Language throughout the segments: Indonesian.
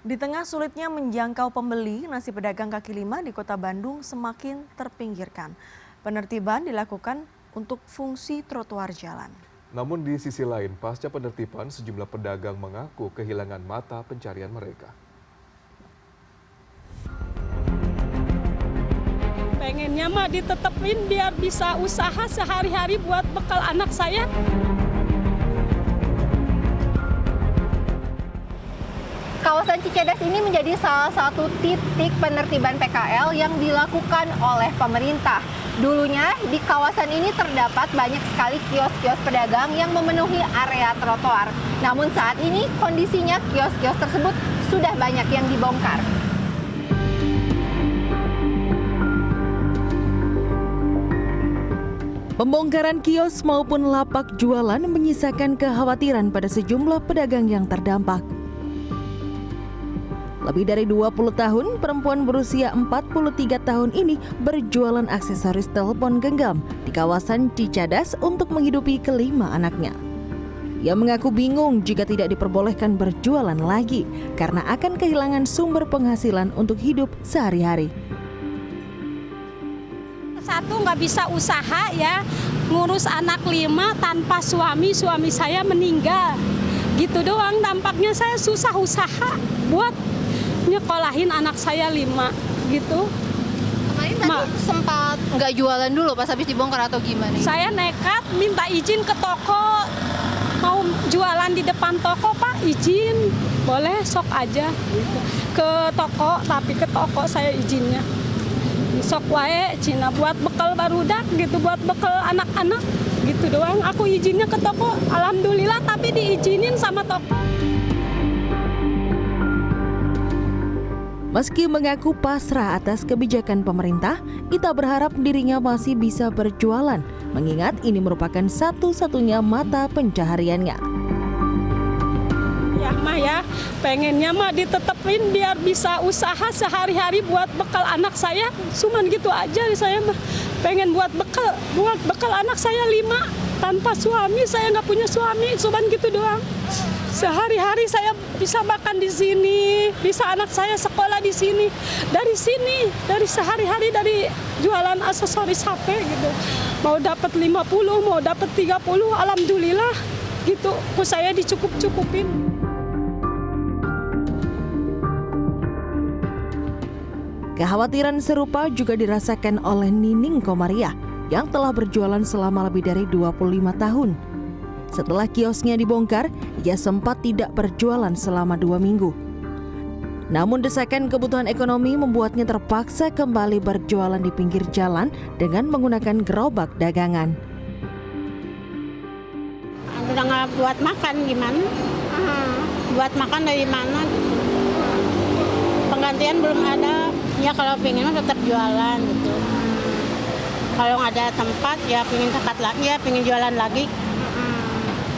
Di tengah sulitnya menjangkau pembeli, nasi pedagang kaki lima di Kota Bandung semakin terpinggirkan. Penertiban dilakukan untuk fungsi trotoar jalan. Namun di sisi lain, pasca penertiban, sejumlah pedagang mengaku kehilangan mata pencarian mereka. Pengennya mah ditetepin biar bisa usaha sehari-hari buat bekal anak saya. Kawasan Cicadas ini menjadi salah satu titik penertiban PKL yang dilakukan oleh pemerintah. Dulunya di kawasan ini terdapat banyak sekali kios-kios pedagang yang memenuhi area trotoar. Namun saat ini kondisinya kios-kios tersebut sudah banyak yang dibongkar. Pembongkaran kios maupun lapak jualan menyisakan kekhawatiran pada sejumlah pedagang yang terdampak. Lebih dari 20 tahun, perempuan berusia 43 tahun ini berjualan aksesoris telepon genggam di kawasan Cicadas untuk menghidupi kelima anaknya. Ia mengaku bingung jika tidak diperbolehkan berjualan lagi karena akan kehilangan sumber penghasilan untuk hidup sehari-hari. Satu nggak bisa usaha ya, ngurus anak 5 tanpa suami saya meninggal. Gitu doang dampaknya, saya susah usaha buat nyekolahin anak saya 5 gitu. Kemarin tadi sempat nggak jualan dulu pas habis dibongkar atau gimana? Saya nekat minta izin ke toko, mau jualan di depan toko, Pak izin, boleh sok aja gitu. Ke toko, tapi ke toko saya izinnya. Sok wae Cina buat bekal barudak gitu, buat bekal anak-anak gitu doang. Aku izinnya ke toko, alhamdulillah tapi diizinin sama toko. Meski mengaku pasrah atas kebijakan pemerintah, Ita berharap dirinya masih bisa berjualan, mengingat ini merupakan satu-satunya mata pencahariannya. Ya mah ya, pengennya mah ditetepin biar bisa usaha sehari-hari buat bekal anak saya. Cuman gitu aja saya mah, pengen buat bekal anak saya 5 tanpa suami, saya nggak punya suami, cuman gitu doang. Sehari-hari saya bisa makan di sini, bisa anak saya sekolah di sini. Dari sehari-hari dari jualan aksesoris HP gitu. Mau dapat 50, mau dapat 30, alhamdulillah gitu. Saya dicukup-cukupin. Kekhawatiran serupa juga dirasakan oleh Nining Komariah yang telah berjualan selama lebih dari 25 tahun. Setelah kiosnya dibongkar, ia sempat tidak berjualan selama 2 minggu. Namun desakan kebutuhan ekonomi membuatnya terpaksa kembali berjualan di pinggir jalan dengan menggunakan gerobak dagangan. Udah nggak buat makan gimana? Buat makan dari mana? Penggantian belum ada. Ya kalau pengen tetap jualan gitu. Kalau nggak ada tempat ya pengen tempat lagi, ya pengen jualan lagi.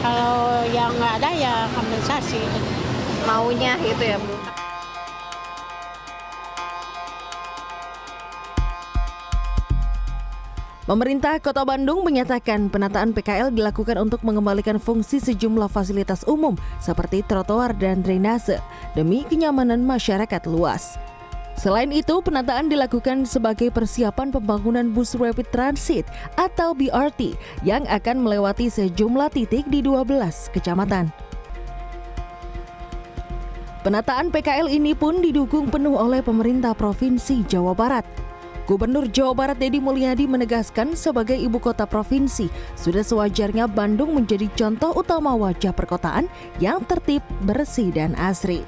Kalau yang nggak ada ya kompensasi. Maunya gitu ya, Bu. Pemerintah Kota Bandung menyatakan penataan PKL dilakukan untuk mengembalikan fungsi sejumlah fasilitas umum seperti trotoar dan drainase demi kenyamanan masyarakat luas. Selain itu, penataan dilakukan sebagai persiapan pembangunan bus rapid transit atau BRT yang akan melewati sejumlah titik di 12 kecamatan. Penataan PKL ini pun didukung penuh oleh pemerintah Provinsi Jawa Barat. Gubernur Jawa Barat Deddy Mulyadi menegaskan sebagai ibu kota provinsi, sudah sewajarnya Bandung menjadi contoh utama wajah perkotaan yang tertib, bersih, dan asri.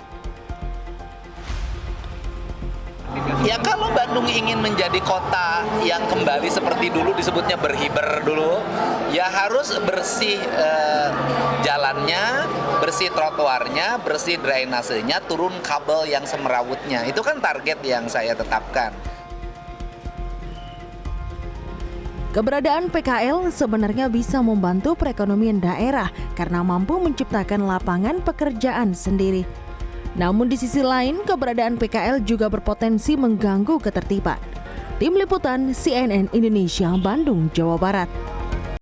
Ya kalau Bandung ingin menjadi kota yang kembali seperti dulu, disebutnya berhiber dulu, ya harus bersih jalannya, bersih trotoarnya, bersih drainasenya, turun kabel yang semerawutnya. Itu kan target yang saya tetapkan. Keberadaan PKL sebenarnya bisa membantu perekonomian daerah karena mampu menciptakan lapangan pekerjaan sendiri. Namun di sisi lain, keberadaan PKL juga berpotensi mengganggu ketertiban. Tim Liputan CNN Indonesia, Bandung, Jawa Barat.